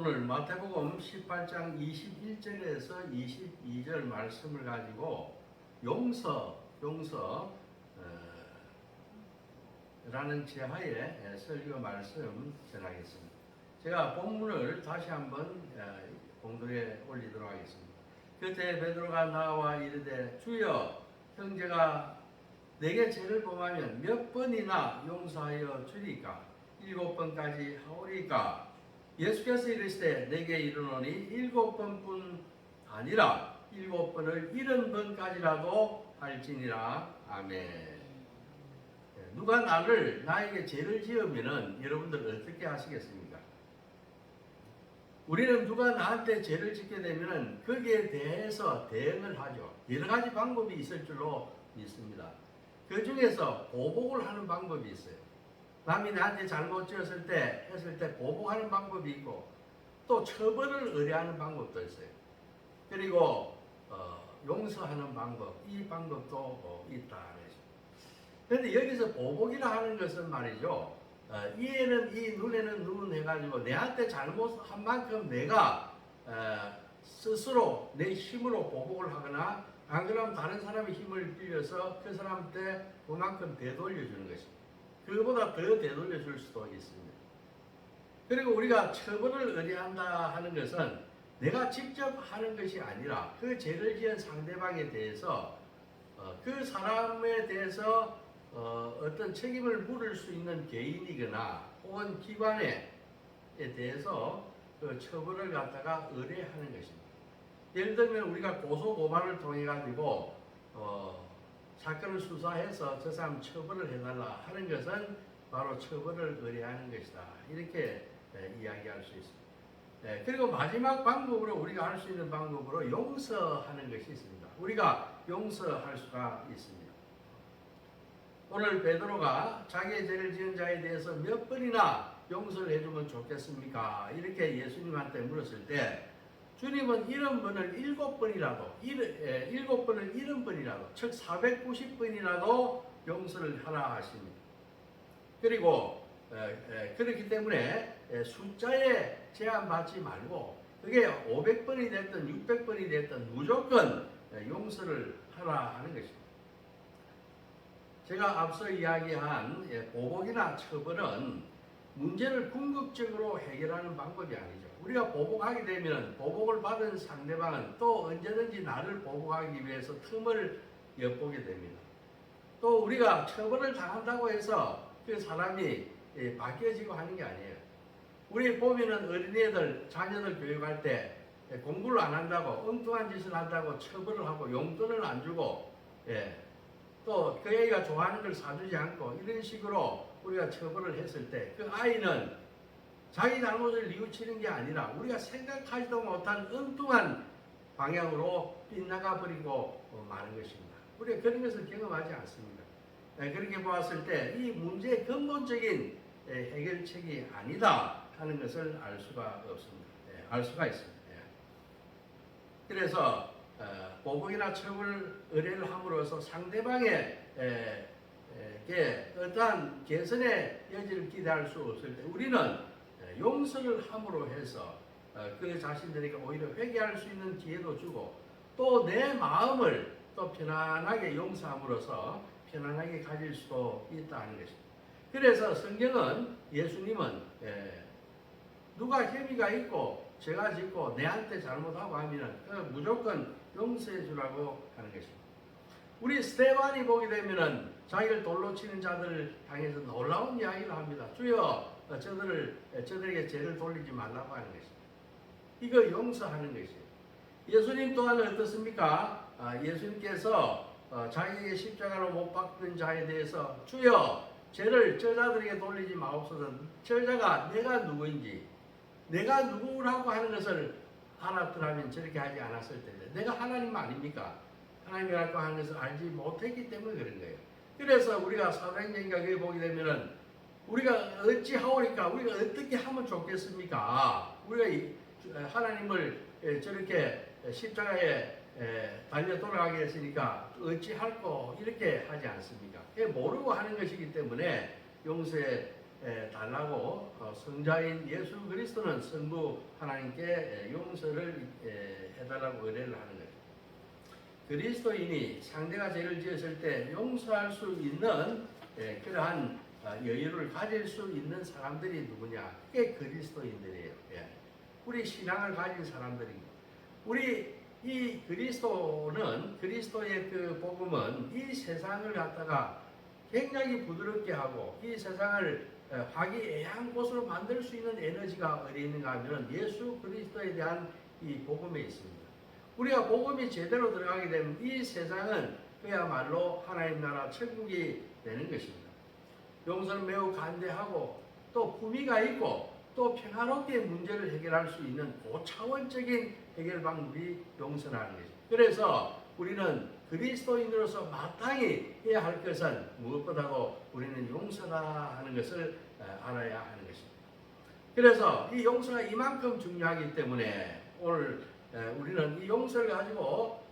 오늘 마태복음 18장 21절에서 22절 말씀을 가지고 라는 제하에 설교 말씀 전하겠습니다. 제가 본문을 다시 한번 공동에 올리도록 하겠습니다. 그때 베드로가 나와 이르되 주여 형제가 내게 죄를 범하면 몇 번이나 용서하여 주리까? 7번까지 하오리까? 예수께서 이르시되 내게 이르노니 7번뿐 아니라 7번을 70번까지라도 할지니라. 아멘. 누가 나에게 죄를 지으면은 여러분들 어떻게 하시겠습니까? 우리는 누가 나한테 죄를 짓게 되면은 거기에 대해서 대응을 하죠. 여러 가지 방법이 있을 줄로 믿습니다. 그 중에서 보복을 하는 방법이 있어요. 남이 나한테 잘못 지었을 때 보복하는 방법이 있고, 또 처벌을 의뢰하는 방법도 있어요. 그리고 용서하는 방법, 이 방법도 있다. 그런데 여기서 보복이라 하는 것은 말이죠, 이에는 이, 눈에는 눈 해가지고 내한테 잘못한 만큼 내가 스스로 내 힘으로 보복을 하거나, 안 그러면 다른 사람의 힘을 빌려서 그 사람한테 그만큼 되돌려주는 것입니다. 그거보다 더 되돌려줄 수도 있습니다. 그리고 우리가 처벌을 의뢰한다 하는 것은 내가 직접 하는 것이 아니라 그 죄를 지은 상대방에 대해서 그 사람에 대해서 어떤 책임을 물을 수 있는 개인이거나 혹은 기관에 대해서 그 처벌을 갖다가 의뢰하는 것입니다. 예를 들면 우리가 고소고발을 통해 가지고 사건을 수사해서 저 사람 처벌을 해달라 하는 것은 바로 처벌을 의뢰하는 것이다. 이렇게 이야기할 수 있습니다. 그리고 마지막 방법으로 우리가 할 수 있는 방법으로 용서하는 것이 있습니다. 우리가 용서할 수가 있습니다. 오늘 베드로가 자기의 죄를 지은 자에 대해서 몇 번이나 용서를 해주면 좋겠습니까? 이렇게 예수님한테 물었을 때 주님은 70번을 7번이라도, 7번을 70번이라도, 즉 490번이라도 용서를 하라 하십니다. 그리고 그렇기 때문에 숫자에 제한받지 말고 그게 500번이 됐든 600번이 됐든 무조건 용서를 하라 하는 것입니다. 제가 앞서 이야기한 보복이나 처벌은 문제를 궁극적으로 해결하는 방법이 아니죠. 우리가 보복하게 되면 보복을 받은 상대방은 또 언제든지 나를 보복하기 위해서 틈을 엿보게 됩니다. 또 우리가 처벌을 당한다고 해서 그 사람이 바뀌어지고 하는 게 아니에요. 우리 보면은 어린애들, 자녀들 교육할 때 공부를 안 한다고, 엉뚱한 짓을 한다고 처벌을 하고 용돈을 안 주고, 또 그 애가 좋아하는 걸 사주지 않고 이런 식으로 우리가 처벌을 했을 때 그 아이는 자기 잘못을 뉘우치는 게 아니라 우리가 생각하지도 못한 엉뚱한 방향으로 빗나가 버리고 마는 것입니다. 우리가 그런 것을 경험하지 않습니다. 그렇게 보았을 때 이 문제의 근본적인 해결책이 아니다 하는 것을 알 수가 없습니다. 알 수가 있습니다. 그래서 보복이나 처벌 의뢰를 함으로써 상대방에게 어떠한 개선의 여지를 기대할 수 없을 때 우리는 용서를 함으로 해서 그 자신들에게 오히려 회개할 수 있는 기회도 주고 또 내 마음을 또 편안하게 용서함으로써 편안하게 가질 수도 있다는 것입니다. 그래서 성경은 예수님은 누가 혐의가 있고 죄가 짓고 내한테 잘못하고 하면 무조건 용서해 주라고 하는 것입니다. 우리 스데반이 보게 되면은 자기를 돌로 치는 자들을 향해서 놀라운 이야기를 합니다. 주여 저들에게 죄를 돌리지 말라고 하는 것입니다. 이거 용서하는 것이에요. 예수님 또한 어떻습니까? 예수님께서 자기에게 십자가로 못 박힌 자에 대해서 주여 죄를 저자들에게 돌리지 마옵소서. 저자가 내가 누구인지 내가 누구라고 하는 것을 알았더라면 저렇게 하지 않았을 텐데 내가 하나님 아닙니까? 하나님이라고 하는 것을 알지 못했기 때문에 그런 거예요. 그래서 우리가 사도행전인가 거기 보게 되면은 우리가 어찌 하오니까 우리가 어떻게 하면 좋겠습니까? 우리가 하나님을 저렇게 십자가에 달려 돌아가게 했으니까 어찌 할꼬 이렇게 하지 않습니까? 모르고 하는 것이기 때문에 용서에 달라고 성자인 예수 그리스도는 성부 하나님께 용서를 해달라고 의뢰를 하는 거죠. 그리스도인이 상대가 죄를 지었을 때 용서할 수 있는 그러한 여유를 가질 수 있는 사람들이 누구냐? 그게 그리스도인들이에요. 우리 신앙을 가진 사람들입니다. 우리 이 그리스도는, 그리스도의 그 복음은 이 세상을 갖다가 굉장히 부드럽게 하고 이 세상을 화기애애한 곳으로 만들 수 있는 에너지가 어디 있는가 하면 예수 그리스도에 대한 이 복음에 있습니다. 우리가 복음이 제대로 들어가게 되면 이 세상은 그야말로 하나님 나라 천국이 되는 것입니다. 용서는 매우 간대하고 또 품위가 있고 또 평화롭게 문제를 해결할 수 있는 고차원적인 해결 방법이 용서라는 것입니다. 그래서 우리는 그리스도인으로서 마땅히 해야 할 것은 무엇보다도 우리는 용서다 하는 것을 알아야 하는 것입니다. 그래서 이 용서가 이만큼 중요하기 때문에 오늘 우리는 이 용서를 가지고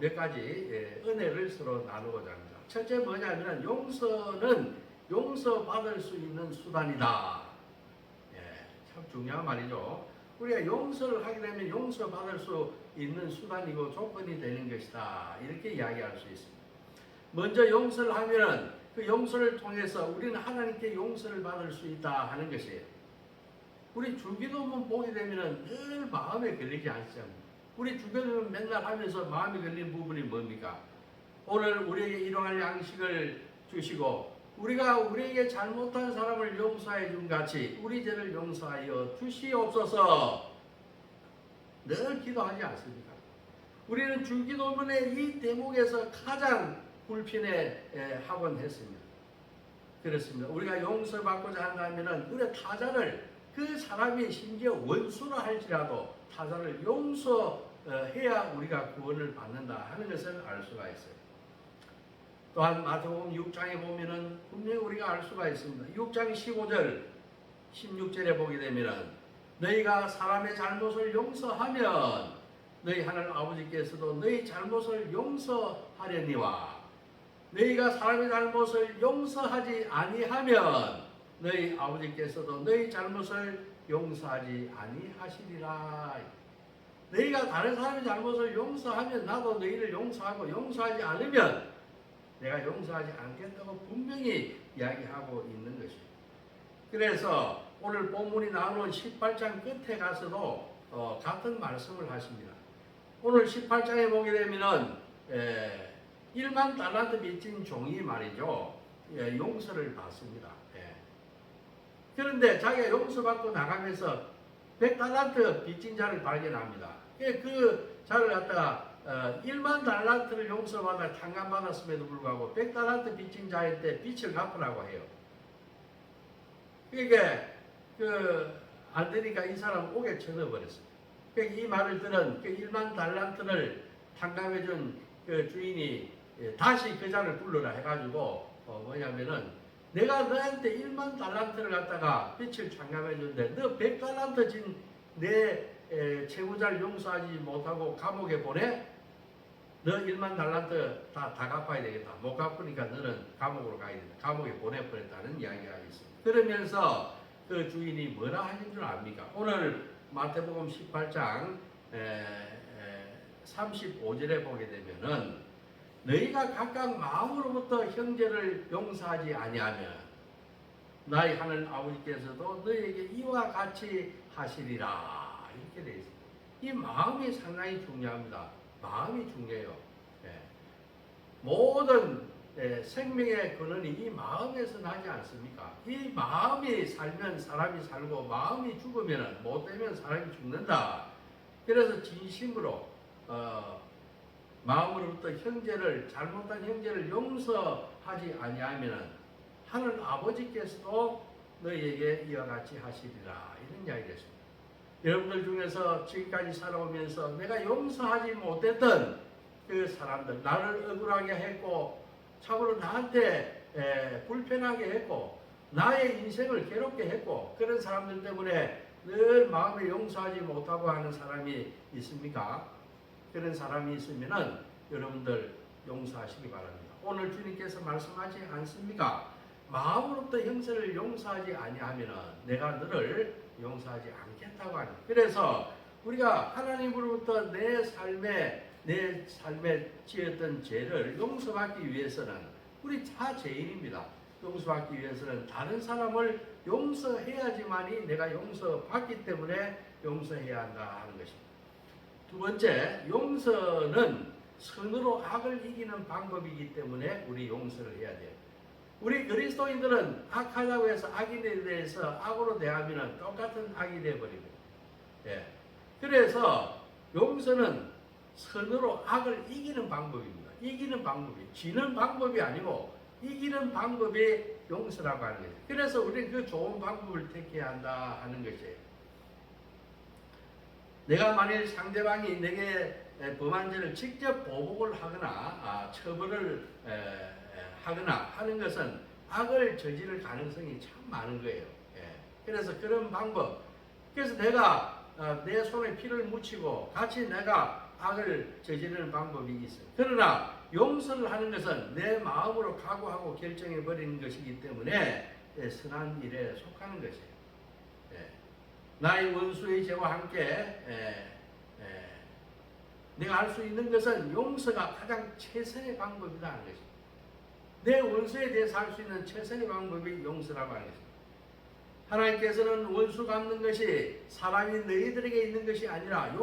몇 가지 은혜를 서로 나누고자 합니다. 첫째 뭐냐면 용서는 용서받을 수 있는 수단이다. 참 중요한 말이죠. 우리가 용서를 하게 되면 용서받을 수 있는 수단이고 조건이 되는 것이다. 이렇게 이야기할 수 있습니다. 먼저 용서를 하면은 그 용서를 통해서 우리는 하나님께 용서를 받을 수 있다 하는 것이에요. 우리 주기도문 보게 되면은 늘 마음에 걸리지 않죠. 우리 주기도문 맨날 하면서 마음에 걸리는 부분이 뭡니까? 오늘 우리에게 일용할 양식을 주시고 우리가 우리에게 잘못한 사람을 용서해 준 같이 우리 죄를 용서하여 주시옵소서 늘 기도하지 않습니까? 우리는 주기도문의 이 대목에서 가장 불편해 하곤 했습니다. 그렇습니다. 우리가 용서받고자 한다면 우리 타자를 그 사람이 심지어 원수라 할지라도 타자를 용서해야 우리가 구원을 받는다 하는 것을 알 수가 있어요. 또한 마태복음 6장에 보면은 분명히 우리가 알 수가 있습니다. 6장 15절, 16절에 보게 되면은 너희가 사람의 잘못을 용서하면 너희 하늘 아버지께서도 너희 잘못을 용서하려니와 너희가 사람의 잘못을 용서하지 아니하면 너희 아버지께서도 너희 잘못을 용서하지 아니하시리라. 너희가 다른 사람의 잘못을 용서하면 나도 너희를 용서하고 용서하지 않으면 내가 용서하지 않겠다고 분명히 이야기하고 있는 것입니다. 그래서 오늘 본문이 나오는 18장 끝에 가서도 같은 말씀을 하십니다. 오늘 18장에 보게 되면은 1만 달란트 빚진 종이 말이죠. 용서를 받습니다. 그런데 자기가 용서받고 나가면서 100달란트 빚진 자를 발견합니다. 그 자를 갖다가 1만 달란트를 용서받아 탕감받았음에도 불구하고 100달란트 빚진 자한테 빚을 갚으라고 해요. 그러니까 안 되니까 이 사람 옥에 쳐넣어버렸어요. 그러니까 이 말을 들은 그 1만 달란트를 탕감해준 그 주인이 다시 그 자를 불러라 해가지고 뭐냐면은 내가 너한테 1만 달란트를 갖다가 빚을 탕감해준데 너 100달란트 진 내 채무자를 용서하지 못하고 감옥에 보내? 너 1만 달란트 다 갚아야 되겠다. 못 갚으니까 너는 감옥으로 가야 된다. 감옥에 보내버렸다는 이야기가 있습니다. 그러면서 그 주인이 뭐라 하신 줄 압니까? 오늘 마태복음 18장 35절에 보게 되면은 너희가 각각 마음으로부터 형제를 용서하지 아니하면 나의 하늘 아버지께서도 너희에게 이와 같이 하시리라. 이렇게 되어 있습니다. 이 마음이 상당히 중요합니다. 마음이 중요해요. 모든 생명의 근원이 이 마음에서 나지 않습니까? 이 마음이 살면 사람이 살고 마음이 죽으면 못되면 사람이 죽는다. 그래서 진심으로 마음으로부터 잘못한 형제를 용서하지 아니하면 하늘 아버지께서도 너희에게 이와 같이 하시리라. 이런 이야기를 했습니다. 여러분들 중에서 지금까지 살아오면서 내가 용서하지 못했던 그 사람들, 나를 억울하게 했고 참으로 나한테 불편하게 했고 나의 인생을 괴롭게 했고 그런 사람들 때문에 늘 마음에 용서하지 못하고 하는 사람이 있습니까? 그런 사람이 있으면은 여러분들 용서하시기 바랍니다. 오늘 주님께서 말씀하지 않습니까? 마음으로부터 형제를 용서하지 아니하면은 내가 너를 용서하지 않겠다고 하는. 그래서 우리가 하나님으로부터 내 삶에 지었던 죄를 용서받기 위해서는 우리 다 죄인입니다. 용서받기 위해서는 다른 사람을 용서해야지만이 내가 용서받기 때문에 용서해야 한다 하는 것입니다. 두 번째, 용서는 선으로 악을 이기는 방법이기 때문에 우리 용서를 해야 돼요. 우리 그리스도인들은 악하다고 해서 악인에 대해서 악으로 대하면 똑같은 악이 되어버립니다. 예. 그래서 용서는 선으로 악을 이기는 방법입니다. 이기는 방법이, 지는 방법이 아니고 이기는 방법이 용서라고 하는 거죠. 그래서 우리는 그 좋은 방법을 택해야 한다 하는 것이에요. 내가 만일 상대방이 내게 범한 죄를 직접 보복을 하거나 처벌을 하거나 하는 것은 악을 저지를 가능성이 참 많은 거예요. 그래서 그런 방법, 그래서 내가 내 손에 피를 묻히고 같이 내가 악을 저지르는 방법이 있어요. 그러나 용서를 하는 것은 내 마음으로 각오하고 결정해 버리는 것이기 때문에 선한 일에 속하는 것이에요. 나의 원수의 죄와 함께 내가 할 수 있는 것은 용서가 가장 최선의 방법이다 하는 것입니다. 내 원수에 대해서 할 수 있는 최선의 방법이 용서라고 하는 것입니다. 하나님께서는 원수 갚는 것이 사람이 너희들에게 있는 것이 아니라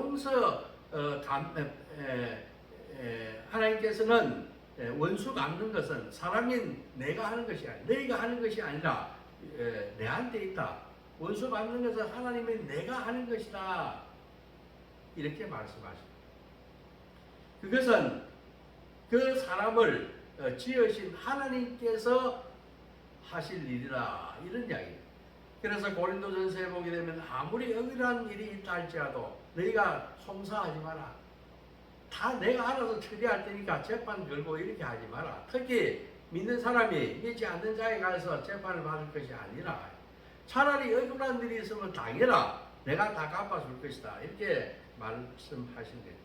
하나님께서는 원수 갚는 것은 사람인 내가 하는 것이 아니라 너희가 하는 것이 아니라 내한테 있다. 원수 갚는 것은 하나님의 내가 하는 것이다. 이렇게 말씀하십니다. 그것은 그 사람을 지으신 하나님께서 하실 일이다. 이런 이야기입니다. 그래서 고린도전서에 보게 되면 아무리 억울한 일이 있다 할지라도 너희가 송사하지 마라. 다 내가 알아서 처리할 테니까 재판 걸고 이렇게 하지 마라. 특히 믿는 사람이 믿지 않는 자에 가서 재판을 받을 것이 아니라 차라리 억울한 일이 있으면 당해라. 내가 다 갚아줄 것이다. 이렇게 말씀하신 거예요.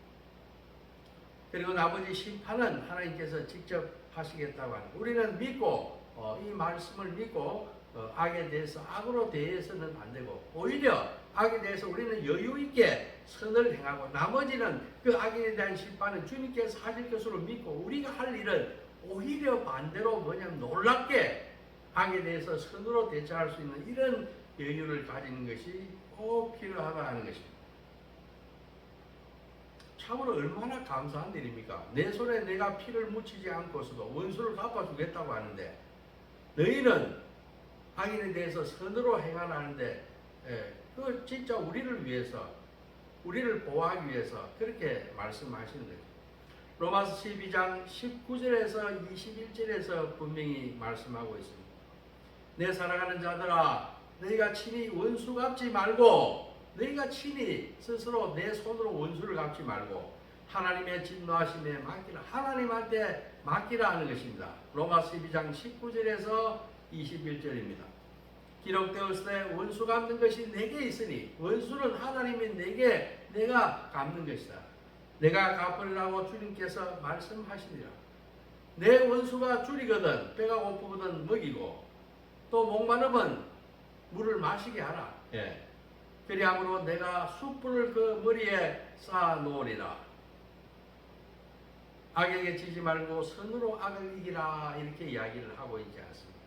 그리고 나머지 심판은 하나님께서 직접 하시겠다고 하는 거예요. 우리는 믿고 이 말씀을 믿고 악에 대해서 악으로 대해서는 안 되고 오히려 악에 대해서 우리는 여유 있게 선을 행하고 나머지는 그 악에 대한 심판은 주님께서 하실 것으로 믿고 우리가 할 일은 오히려 반대로 뭐냐면 놀랍게 악에 대해서 선으로 대처할 수 있는 이런 여유를 가지는 것이 꼭 필요하다 하는 것입니다. 참으로 얼마나 감사한 일입니까? 내 손에 내가 피를 묻히지 않고서도 원수를 갚아주겠다고 하는데 너희는 악인에 대해서 선으로 행하는데 그 진짜 우리를 위해서 우리를 보호하기 위해서 그렇게 말씀하시는 거죠. 로마서 12장 19절에서 21절에서 분명히 말씀하고 있습니다. 내 사랑하는 자들아 너희가 친히 원수 갚지 말고 너희가 친히 스스로 내 손으로 원수를 갚지 말고 하나님의 진노하심에 맡기라. 하나님한테 맡기라 하는 것입니다. 로마 12장 19절에서 21절입니다. 기록되었으되 원수 갚는 것이 내게 있으니 원수는 하나님이 내가 갚는 것이다. 내가 갚으려고 주님께서 말씀하시니라. 내 원수가 줄이거든 배가 고프거든 먹이고 또 목마르면 물을 마시게 하라. 그리함으로 내가 숯불을 그 머리에 쌓아 놓으리라. 악에게 지지 말고 선으로 악을 이기라. 이렇게 이야기를 하고 있지 않습니까?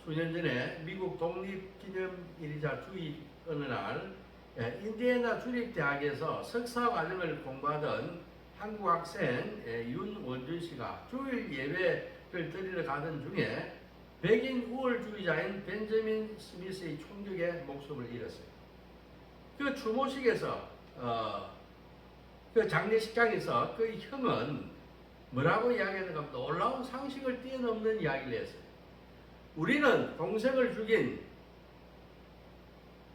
수년 전에 미국 독립기념일이자 주일 어느 날 인디애나 주립대학에서 석사과정을 공부하던 한국 학생 윤원준 씨가 주일 예배를 드리러 가던 중에 백인 우월주의자인 벤저민 스미스의 총격에 목숨을 잃었어요. 그 추모식에서 그 장례식장에서 그 형은 뭐라고 이야기하는가 놀라운 상식을 뛰어넘는 이야기를 했어요. 우리는 동생을 죽인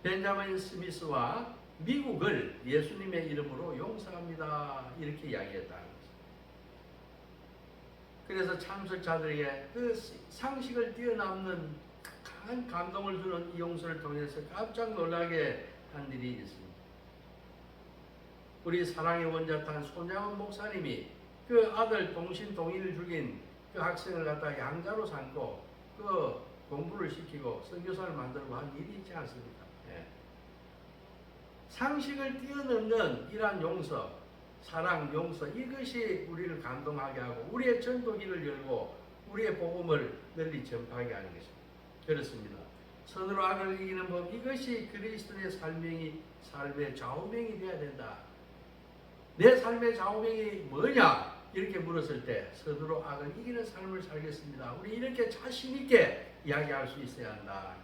벤자민 스미스와 미국을 예수님의 이름으로 용서합니다. 이렇게 이야기했다는 거죠. 그래서 참석자들에게 그 상식을 뛰어넘는 강한 감동을 주는 이 용서를 통해서 깜짝 놀라게 한 일이 있습니다. 우리 사랑의 원자탄 손양원 목사님이 그 아들 동신 동인을 죽인 그 학생을 갖다 양자로 삼고 그 공부를 시키고 선교사를 만들고 한 일이 있지 않습니까? 예. 상식을 뛰어넘는 이러한 용서, 사랑, 용서, 이것이 우리를 감동하게 하고 우리의 전도기를 열고 우리의 복음을 널리 전파하게 하는 것입니다. 그렇습니다. 선으로 악을 이기는 법, 이것이 그리스도의 삶의 좌우명이 되어야 된다. 내 삶의 좌우명이 뭐냐? 이렇게 물었을 때 선으로 악을 이기는 삶을 살겠습니다. 우리 이렇게 자신 있게 이야기할 수 있어야 한다.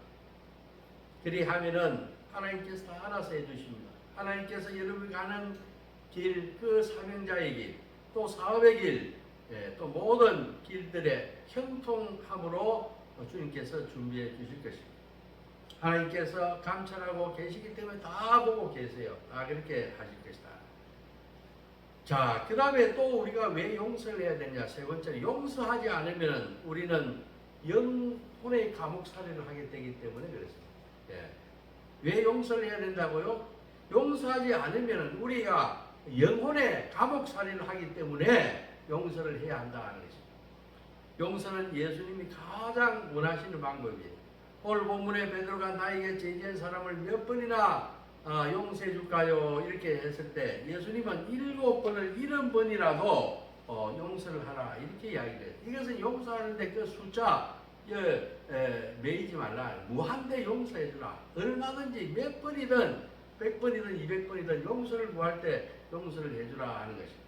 그리하면은 하나님께서 다 알아서 해주십니다. 하나님께서 여러분이 가는 길, 그 사명자의 길, 또 사업의 길, 또 모든 길들의 형통함으로 주님께서 준비해 주실 것입니다. 하나님께서 감찰하고 계시기 때문에 다 보고 계세요. 다 그렇게 하실 것이다. 자, 그 다음에 또 우리가 왜 용서를 해야 되냐? 세 번째, 용서하지 않으면 우리는 영혼의 감옥살이를 하게 되기 때문에 그렇습니다. 예. 왜 용서를 해야 된다고요? 용서하지 않으면 우리가 영혼의 감옥살이를 하기 때문에 용서를 해야 한다는 것입니다. 용서는 예수님이 가장 원하시는 방법이에요. 오늘 본문에 베드로가 나에게 죄지은 사람을 몇 번이나 용서해 줄까요? 이렇게 했을 때 예수님은 7번을 70번이라도 용서를 하라 이렇게 이야기해요. 이것은 용서하는데 그 숫자 매이지 말라. 무한대 용서해 주라. 얼마든지 몇 번이든 100번이든 200번이든 용서를 구할 때 용서를 해주라 하는 것입니다.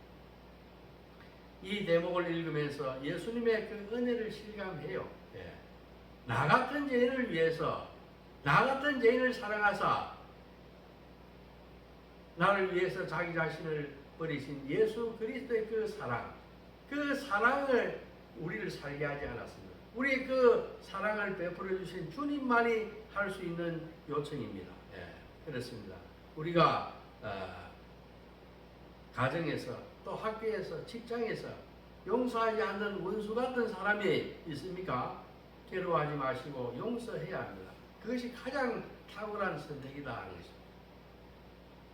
이 대목을 읽으면서 예수님의 그 은혜를 실감해요. 예. 나 같은 죄인을 위해서, 나 같은 죄인을 사랑하사 나를 위해서 자기 자신을 버리신 예수 그리스도의 그 사랑을 우리를 살게 하지 않았습니다. 우리 그 사랑을 베풀어 주신 주님만이 할 수 있는 요청입니다. 예, 그렇습니다. 우리가 가정에서 또 학교에서 직장에서 용서하지 않는 원수 같은 사람이 있습니까? 괴로워하지 마시고 용서해야 합니다. 그것이 가장 탁월한 선택이다 하는 것입니다.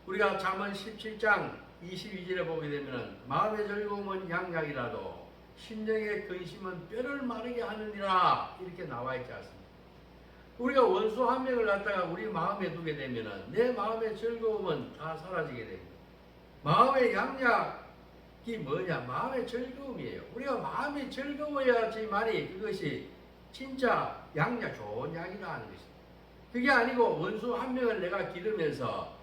우리가 잠언 17장 22절에 보게 되면 마음의 즐거움은 양약이라도 심령의 근심은 뼈를 마르게 하느니라 이렇게 나와 있지 않습니까? 우리가 원수 한 명을 갖다가 우리 마음에 두게 되면 내 마음의 즐거움은 다 사라지게 됩니다. 마음의 양약이 뭐냐? 마음의 즐거움이에요. 우리가 마음이 즐거워야지만이 그것이 진짜 양약, 좋은 약이다 하는 것입니다. 그게 아니고 원수 한 명을 내가 기르면서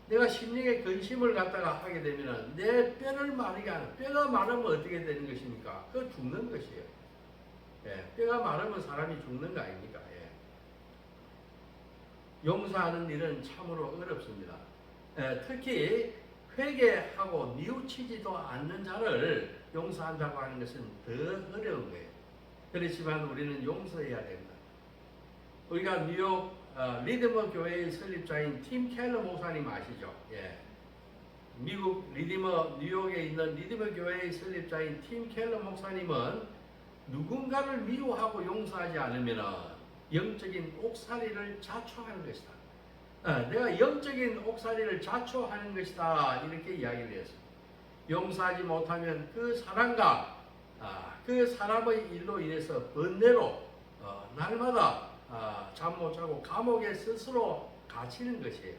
내가 심령의 근심을 갖다가 하게 되면 내 뼈를 마르게 하는, 뼈가 마르면 어떻게 되는 것입니까? 그거 죽는 것이에요. 예, 뼈가 마르면 사람이 죽는 거 아닙니까? 예. 용서하는 일은 참으로 어렵습니다. 예, 특히 회개하고 뉘우치지도 않는 자를 용서한다고 하는 것은 더 어려운 거예요. 그렇지만 우리는 용서해야 됩니다. 우리가 뉴욕 리드머 교회의 설립자인 팀 켈러 목사님 아시죠? 예. 미국 뉴욕에 있는 리드머 교회의 설립자인 팀 켈러 목사님은 누군가를 미워하고 용서하지 않으면 영적인 옥살이를 자초하는 것이다. 내가 영적인 옥살이를 자초하는 것이다. 이렇게 이야기를 했습니다. 용서하지 못하면 그 사람과 그 사람의 일로 인해서 번뇌로 날마다 잠 못 자고 감옥에 스스로 갇히는 것이에요.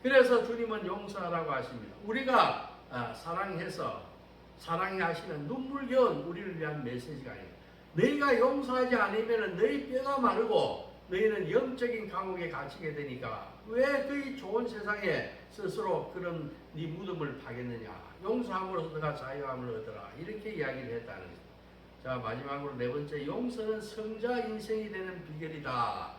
그래서 주님은 용서하라고 하십니다. 우리가 사랑해서 사랑이 하시는 눈물겨운 우리를 위한 메시지가 아니에요. 너희가 용서하지 않으면 너희 뼈가 마르고 너희는 영적인 감옥에 갇히게 되니까 왜 그 좋은 세상에 스스로 그런 네 무덤을 파겠느냐. 용서함으로써 너가 자유함을 얻어라. 이렇게 이야기를 했다는 거죠. 자, 마지막으로 네 번째, 용서는 성자 인생이 되는 비결이다.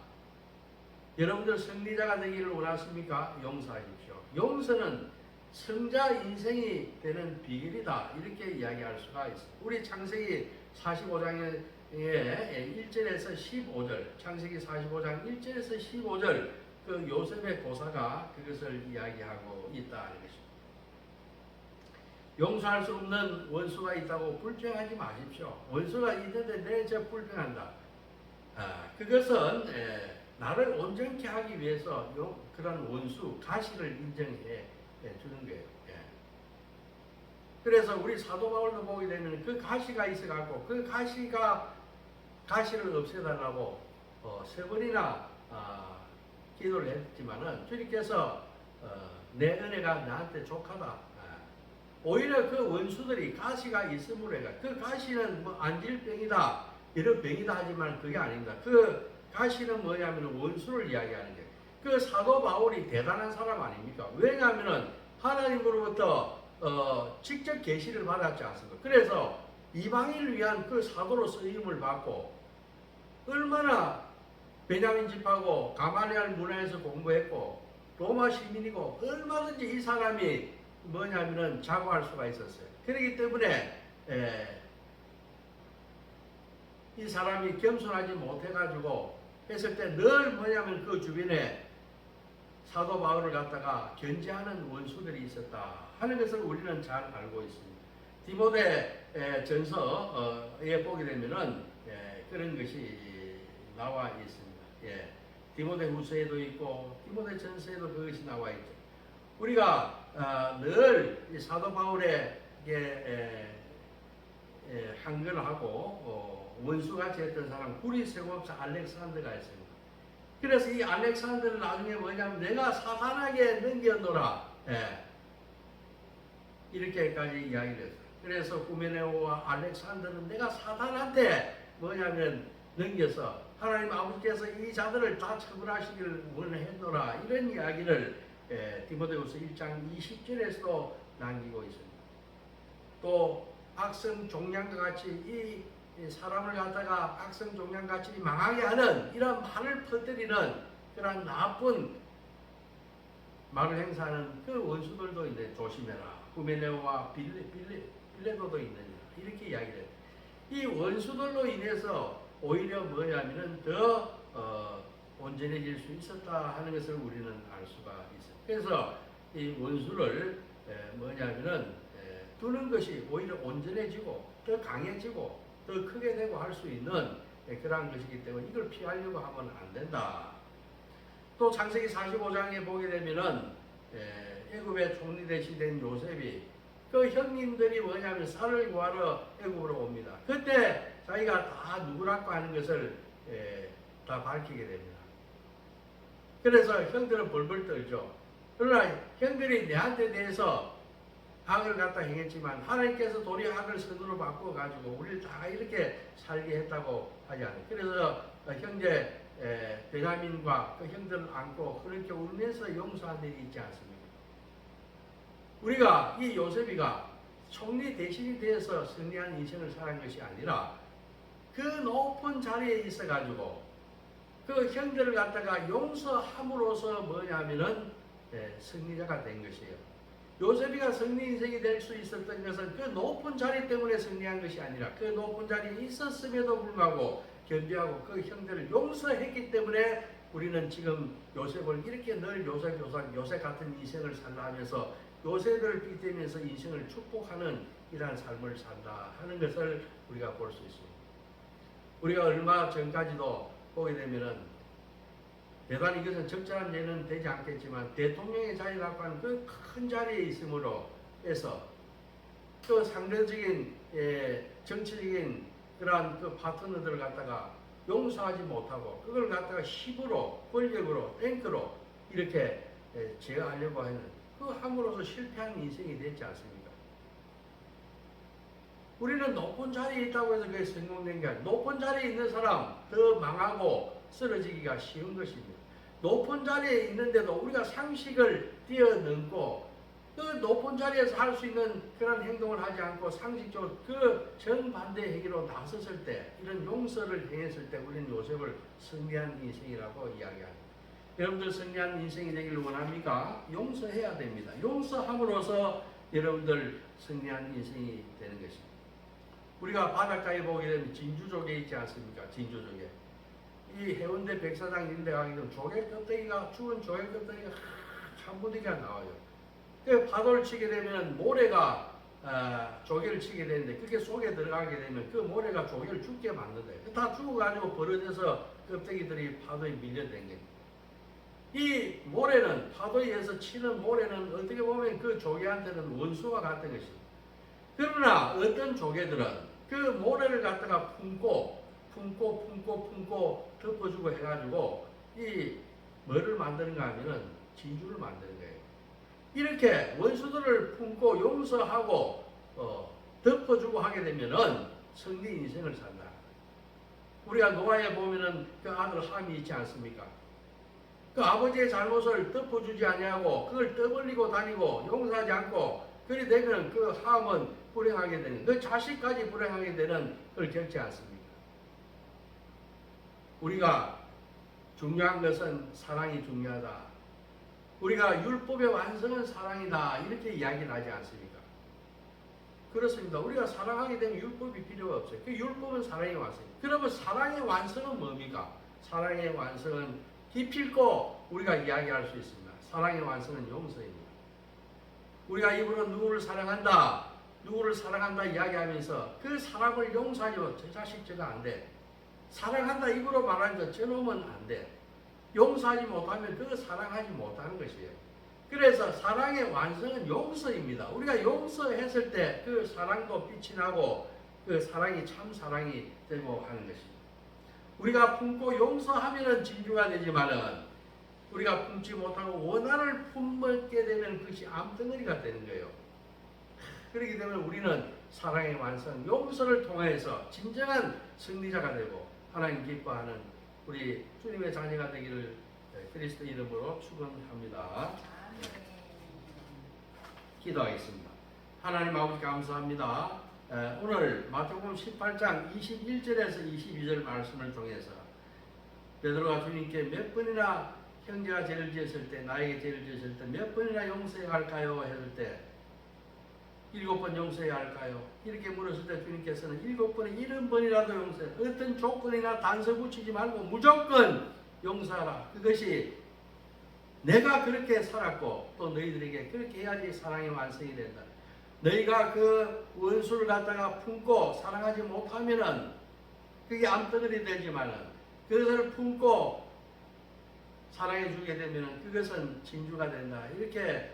여러분들 승리자가 되기를 원하십니까? 용서하십시오. 용서는 성자 인생이 되는 비결이다. 이렇게 이야기할 수가 있습니다. 우리 창세기 45장의 1절에서 15절, 창세기 45장 1절에서 15절, 그 요셉의 고사가 그것을 이야기하고 있다는 것입니다. 용서할 수 없는 원수가 있다고 불평하지 마십시오. 원수가 있는데 저 불평한다. 그것은 나를 온전케 하기 위해서 그런 원수, 가시를 인정해 주는 거예요. 그래서 우리 사도 바울도 보게 되면 그 가시가 있어갖고 그 가시를 없애달라고 세 번이나 기도를 했지만은 주님께서 내 은혜가 나한테 족하다. 오히려 그 원수들이 가시가 있음으로 해가 그 가시는 뭐 안질병이다 이런 병이다 하지만 그게 아닙니다. 그 가시는 뭐냐면 원수를 이야기하는 게 그 사도 바울이 대단한 사람 아닙니까? 왜냐하면은 하나님으로부터 직접 계시를 받았지 않습니까? 그래서 이방인을 위한 그 사도로 쓰임을 받고 얼마나 베냐민 집하고 가말리알 문화에서 공부했고 로마 시민이고 얼마든지 이 사람이 뭐냐면은 자고할 수가 있었어요. 그렇기 때문에 이 사람이 겸손하지 못해가지고 했을 때 늘 뭐냐면 그 주변에 사도 바울을 갖다가 견제하는 원수들이 있었다 하는 것을 우리는 잘 알고 있습니다. 디모데 전서에 보게 되면은 그런 것이 나와 있습니다. 디모데 후서에도 있고 디모데 전서에도 그것이 나와 있죠. 우리가 늘 사도 바울에게 항변하고 원수같이 했던 사람 구리세공업사 알렉산더가 있습니다. 그래서 이 알렉산더는 나중에 뭐냐면 내가 사탄에게 넘겨놓으라 이렇게까지 이야기를 했어요. 그래서 후메네오와 알렉산더는 내가 사탄한테 뭐냐면 넘겨서 하나님 아버지께서 이 자들을 다 처벌하시기를 원했노라 이런 이야기를 디모데후서 1장 20절에서도 남기고 있습니다. 또 악성 종양과 같이 이 사람을 갖다가 악성 종양같이 망하게 하는 이런 말을 퍼뜨리는 그런 나쁜 말을 행사하는 그 원수들도 있네. 조심해라. 후메네오와 빌레도도 있느니라. 이렇게 이야기를 해요. 이 원수들로 인해서 오히려 뭐냐면은 더 온전해질 수 있었다 하는 것을 우리는 알 수가 있어요. 그래서 이 원수를 뭐냐면은 두는 것이 오히려 온전해지고 더 강해지고 더 크게 되고 할 수 있는 그러한 것이기 때문에 이걸 피하려고 하면 안 된다. 또 창세기 45장에 보게 되면은 애굽의 총리 대신 요셉이 그 형님들이 뭐냐면 쌀을 구하러 애굽으로 옵니다. 그때 자기가 다 누구라고 하는 것을 다 밝히게 됩니다. 그래서 형들은 벌벌 떨죠. 그러나 형들이 내한테 대해서 악을 갖다 행했지만 하나님께서 도리어 악을 선으로 바꾸어가지고 우리를 다 이렇게 살게 했다고 하지 않아요. 그래서 형제 베냐민과 그 형들을 안고 그렇게 울면서 용서한 일이 있지 않습니까? 우리가 이 요셉이가 총리 대신이 되어서 승리한 인생을 살한 것이 아니라 그 높은 자리에 있어가지고 그 형제를 갖다가 용서함으로써 뭐냐면은 승리자가 된 것이에요. 요셉이가 승리 인생이 될 수 있었던 것은 그 높은 자리 때문에 승리한 것이 아니라 그 높은 자리에 있었음에도 불구하고 견디하고 그 형제를 용서했기 때문에 우리는 지금 요셉을 이렇게 늘 요셉 같은 인생을 살라 하면서 요셉을 빗대면서 인생을 축복하는 이러한 삶을 산다 하는 것을 우리가 볼 수 있습니다. 우리가 얼마 전까지도 보게 되면은 대단히 이것은 적절한 예는 되지 않겠지만 대통령의 자리라고 하는 그 큰 자리에 있음으로 해서 또 상대적인 정치적인 그러한 그 파트너들을 갖다가 용서하지 못하고 그걸 갖다가 힘으로 권력으로 탱크로 이렇게 제어하려고 하는 그 함으로써 실패한 인생이 됐지 않습니까? 우리는 높은 자리에 있다고 해서 그게 성공된 게 아니라 높은 자리에 있는 사람 더 망하고 쓰러지기가 쉬운 것입니다. 높은 자리에 있는데도 우리가 상식을 뛰어넘고 그 높은 자리에서 할 수 있는 그런 행동을 하지 않고 상식적으로 그 정반대의 행위로 나섰을 때 이런 용서를 행했을 때 우리는 요셉을 승리한 인생이라고 이야기합니다. 여러분들 승리한 인생이 되기를 원합니까? 용서해야 됩니다. 용서함으로써 여러분들 승리한 인생이 되는 것입니다. 우리가 바닷가에 보게 되면 진주조개 있지 않습니까? 진주조개. 이 해운대 백사장 이런 데 가게 되면 조개 껍데기가 죽은 조개 껍데기가 한 부대가 나와요. 그 파도를 치게 되면 모래가 조개를 치게 되는데 그게 속에 들어가게 되면 그 모래가 조개를 죽게 만든다. 다 죽어가지고 버려져서 껍데기들이 파도에 밀려된 거예요. 이 모래는 파도에 의해서 치는 모래는 어떻게 보면 그 조개한테는 원수와 같은 것입니다. 그러나 어떤 조개들은 그 모래를 갖다가 품고 덮어주고 해가지고 이 뭐를 만드는가 하면은 진주를 만드는 거예요. 이렇게 원수들을 품고 용서하고 덮어주고 하게 되면은 승리 인생을 산다. 우리가 노아에 보면은 그 아들 함이 있지 않습니까? 그 아버지의 잘못을 덮어주지 아니하고 그걸 떠벌리고 다니고 용서하지 않고 그리 되면 그 함은 불행하게 되는, 그 자식까지 불행하게 되는 걸 겪지 않습니까? 우리가 중요한 것은 사랑이 중요하다. 우리가 율법의 완성은 사랑이다. 이렇게 이야기를 하지 않습니까? 그렇습니다. 우리가 사랑하게 되면 율법이 필요가 없어요. 그 율법은 사랑의 완성입니다. 그러면 사랑의 완성은 뭡니까? 사랑의 완성은 기필코 우리가 이야기할 수 있습니다. 사랑의 완성은 용서입니다. 우리가 입으로 누구를 사랑한다, 누구를 사랑한다 이야기하면서 그 사람을 용서하죠. 저 자식 저거 안 돼. 사랑한다 입으로 말하는 거 저놈은 안 돼. 용서하지 못하면 그거 사랑하지 못하는 것이에요. 그래서 사랑의 완성은 용서입니다. 우리가 용서했을 때 그 사랑도 빛이 나고 그 사랑이 참 사랑이 되고 하는 것입니다. 우리가 품고 용서하면은 진주가 되지만은 우리가 품지 못하고 원한을 품먹게 되면 그것이 암덩어리가 되는 거예요. 그렇기 때문에 우리는 사랑의 완성, 용서를 통해서 진정한 승리자가 되고 하나님 기뻐하는 우리 주님의 자녀가 되기를 그리스도 이름으로 축원합니다. 기도하겠습니다. 하나님 아버지 감사합니다. 오늘 마태복음 18장 21절에서 22절 말씀을 통해서 베드로가 주님께 몇 번이나 형제가 죄를 지었을 때, 나에게 죄를 지었을 때 몇 번이나 용서해야 할까요? 했을 때 7번 용서해야 할까요? 이렇게 물었을 때 주님께서는 7번에 70번이라도 용서해. 어떤 조건이나 단서 붙이지 말고 무조건 용서하라. 그것이 내가 그렇게 살았고 또 너희들에게 그렇게 해야지 사랑의 완성이 된다. 너희가 그 원수를 갖다가 품고 사랑하지 못하면은 그게 암덩어리 되지만은 그것을 품고 사랑해 주게 되면은 그것은 진주가 된다. 이렇게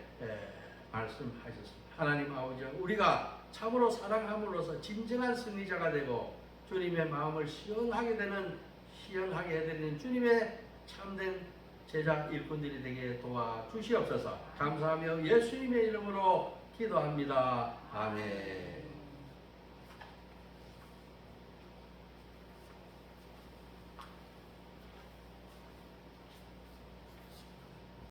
말씀하셨습니다. 하나님 아버지, 우리가 참으로 사랑함으로써 진정한 승리자가 되고 주님의 마음을 시원하게 해드리는 주님의 참된 제자 일꾼들이 되게 도와주시옵소서. 감사하며 예수님의 이름으로 기도합니다. 아멘.